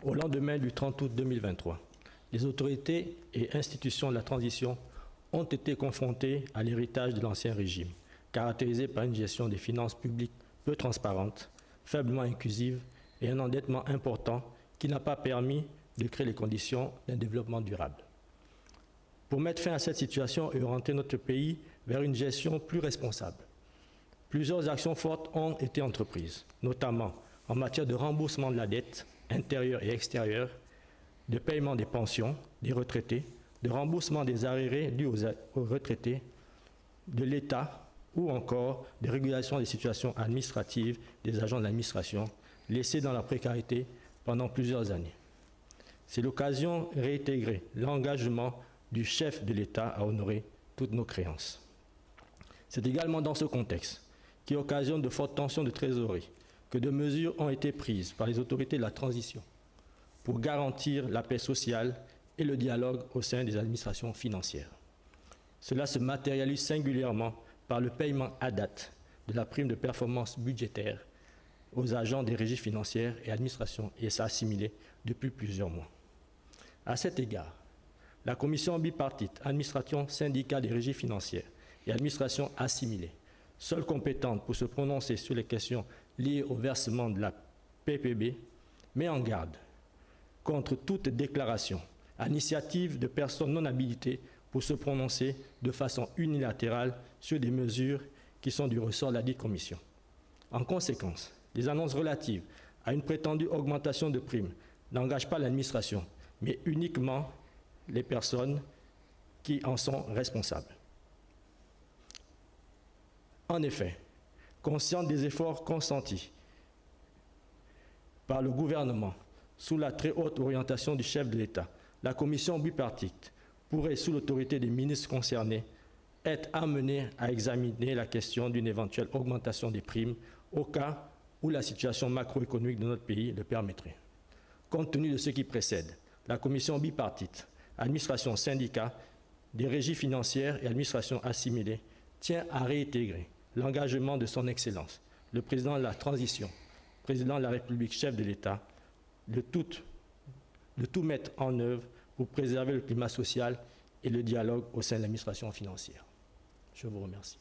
Au lendemain du 30 août 2023, les autorités et institutions de la transition ont été confrontées à l'héritage de l'ancien régime, caractérisé par une gestion des finances publiques peu transparente, faiblement inclusive et un endettement important qui n'a pas permis de créer les conditions d'un développement durable. Pour mettre fin à cette situation et orienter notre pays vers une gestion plus responsable, plusieurs actions fortes ont été entreprises, notamment en matière de remboursement de la dette intérieure et extérieure, de paiement des pensions des retraités, de remboursement des arriérés dus aux retraités, de l'État ou encore de régulation des situations administratives des agents de l'administration laissés dans la précarité pendant plusieurs années. C'est l'occasion de réintégrer l'engagement du chef de l'État à honorer toutes nos créances. C'est également dans ce contexte, qui occasionne de fortes tensions de trésorerie, que de mesures ont été prises par les autorités de la transition pour garantir la paix sociale et le dialogue au sein des administrations financières. Cela se matérialise singulièrement par le paiement à date de la prime de performance budgétaire aux agents des régies financières et administrations assimilées depuis plusieurs mois. À cet égard, la commission bipartite, administration, syndicat des régies financières et administration assimilée, seule compétente pour se prononcer sur les questions liées au versement de la PPB, met en garde contre toute déclaration à l'initiative de personnes non habilitées pour se prononcer de façon unilatérale sur des mesures qui sont du ressort de la dite commission. En conséquence, les annonces relatives à une prétendue augmentation de primes n'engagent pas l'administration, mais uniquement les personnes qui en sont responsables. En effet, consciente des efforts consentis par le gouvernement sous la très haute orientation du chef de l'État, la commission bipartite pourrait, sous l'autorité des ministres concernés, être amenée à examiner la question d'une éventuelle augmentation des primes au cas où la situation macroéconomique de notre pays le permettrait. Compte tenu de ce qui précède, la commission bipartite, administration, syndicat, des régies financières et administration assimilée, tient à réintégrer l'engagement de son Excellence, le président de la transition, président de la République, chef de l'État, de tout mettre en œuvre pour préserver le climat social et le dialogue au sein de l'administration financière. Je vous remercie.